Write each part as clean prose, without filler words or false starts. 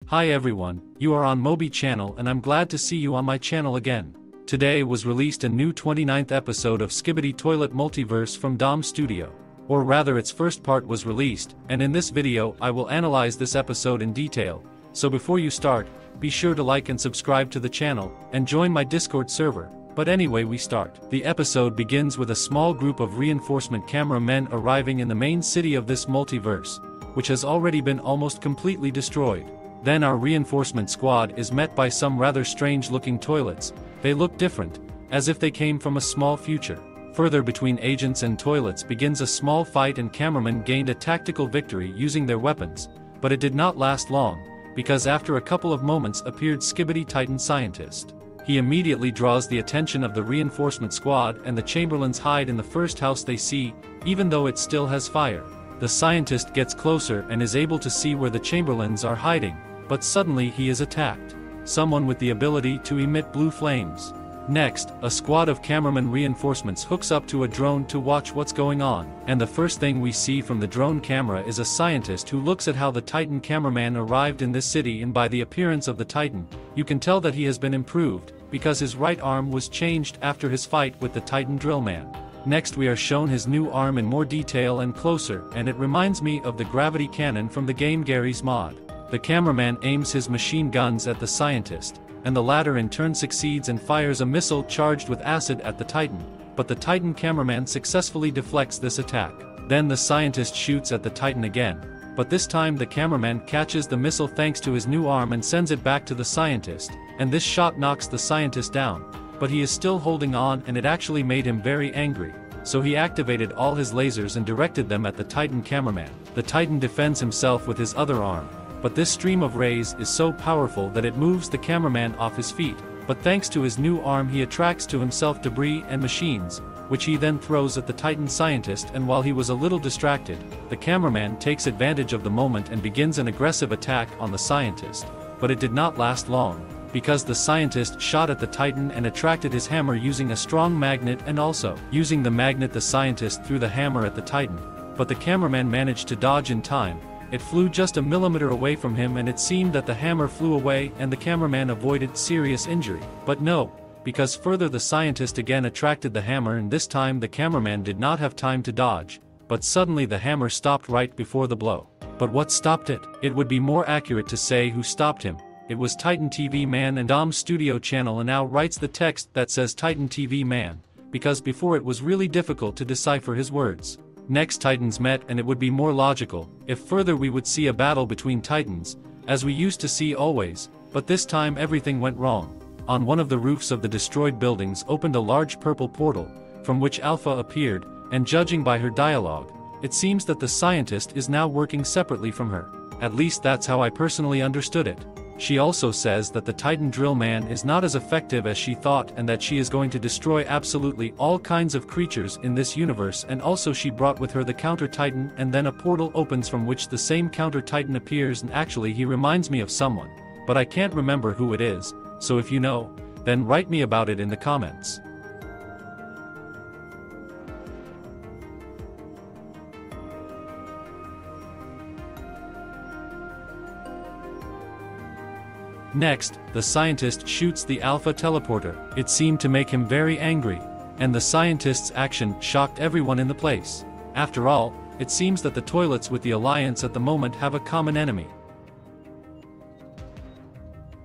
Hi everyone, you are on Moby channel and I'm glad to see you on my channel again. Today was released a new 29th episode of Skibidi Toilet Multiverse from Dom Studio. Or rather its first part was released, and in this video I will analyze this episode in detail. So before you start, be sure to like and subscribe to the channel, and join my Discord server. But anyway, we start. The episode begins with a small group of reinforcement cameramen arriving in the main city of this multiverse, which has already been almost completely destroyed. Then our reinforcement squad is met by some rather strange-looking toilets. They look different, as if they came from a small future. Further between agents and toilets begins a small fight, and cameramen gained a tactical victory using their weapons, but it did not last long, because after a couple of moments appeared Skibidi Titan Scientist. He immediately draws the attention of the reinforcement squad, and the Chamberlains hide in the first house they see, even though it still has fire. The scientist gets closer and is able to see where the Chamberlains are hiding, but suddenly he is attacked. Someone with the ability to emit blue flames. Next, a squad of cameraman reinforcements hooks up to a drone to watch what's going on, and the first thing we see from the drone camera is a scientist who looks at how the Titan cameraman arrived in this city, and by the appearance of the Titan, you can tell that he has been improved, because his right arm was changed after his fight with the Titan Drillman. Next we are shown his new arm in more detail and closer, and it reminds me of the gravity cannon from the game Garry's Mod. The cameraman aims his machine guns at the scientist, and the latter in turn succeeds and fires a missile charged with acid at the Titan, but the Titan cameraman successfully deflects this attack. Then the scientist shoots at the Titan again, but this time the cameraman catches the missile thanks to his new arm and sends it back to the scientist, and this shot knocks the scientist down, but he is still holding on, and it actually made him very angry, so he activated all his lasers and directed them at the Titan cameraman. The Titan defends himself with his other arm, but this stream of rays is so powerful that it moves the cameraman off his feet, but thanks to his new arm he attracts to himself debris and machines, which he then throws at the Titan scientist, and while he was a little distracted, the cameraman takes advantage of the moment and begins an aggressive attack on the scientist. But it did not last long, because the scientist shot at the Titan and attracted his hammer using a strong magnet, and also, using the magnet, the scientist threw the hammer at the Titan, but the cameraman managed to dodge in time. It flew just a millimeter away from him, and it seemed that the hammer flew away and the cameraman avoided serious injury. But no, because further the scientist again attracted the hammer, and this time the cameraman did not have time to dodge, but suddenly the hammer stopped right before the blow. But what stopped it? It would be more accurate to say who stopped him. It was Titan TV Man, and Dom Studio channel and now writes the text that says Titan TV Man, because before it was really difficult to decipher his words. Next Titans met, and it would be more logical if further we would see a battle between Titans, as we used to see always, but this time everything went wrong. On one of the roofs of the destroyed buildings opened a large purple portal, from which Alpha appeared, and judging by her dialogue, it seems that the scientist is now working separately from her. At least that's how I personally understood it. She also says that the Titan Drillman is not as effective as she thought, and that she is going to destroy absolutely all kinds of creatures in this universe, and also she brought with her the Counter Titan, and then a portal opens from which the same Counter Titan appears, and actually he reminds me of someone, but I can't remember who it is, so if you know, then write me about it in the comments. Next, the scientist shoots the Alpha teleporter. It seemed to make him very angry, and the scientist's action shocked everyone in the place. After all, it seems that the toilets with the Alliance at the moment have a common enemy.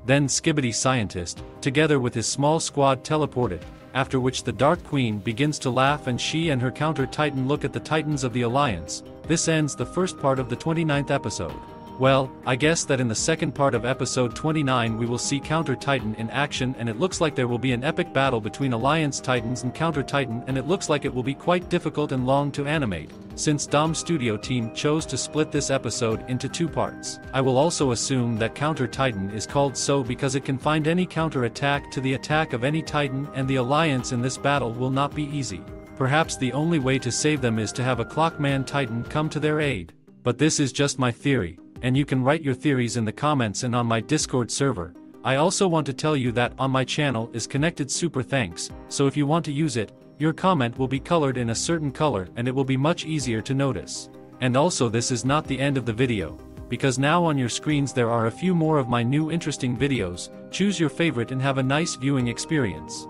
Then Skibidi Scientist, together with his small squad, teleported, after which the Dark Queen begins to laugh, and she and her Counter Titan look at the Titans of the Alliance. This ends the first part of the 29th episode. Well, I guess that in the second part of episode 29 we will see Counter Titan in action, and it looks like there will be an epic battle between Alliance Titans and Counter Titan, and it looks like it will be quite difficult and long to animate, since Dom Studio team chose to split this episode into two parts. I will also assume that Counter Titan is called so because it can find any counter attack to the attack of any Titan, and the Alliance in this battle will not be easy. Perhaps the only way to save them is to have a Clockman Titan come to their aid. But this is just my theory, and you can write your theories in the comments and on my Discord server. I also want to tell you that on my channel is connected Super Thanks, so if you want to use it, your comment will be colored in a certain color and it will be much easier to notice. And also, this is not the end of the video, because now on your screens there are a few more of my new interesting videos. Choose your favorite and have a nice viewing experience.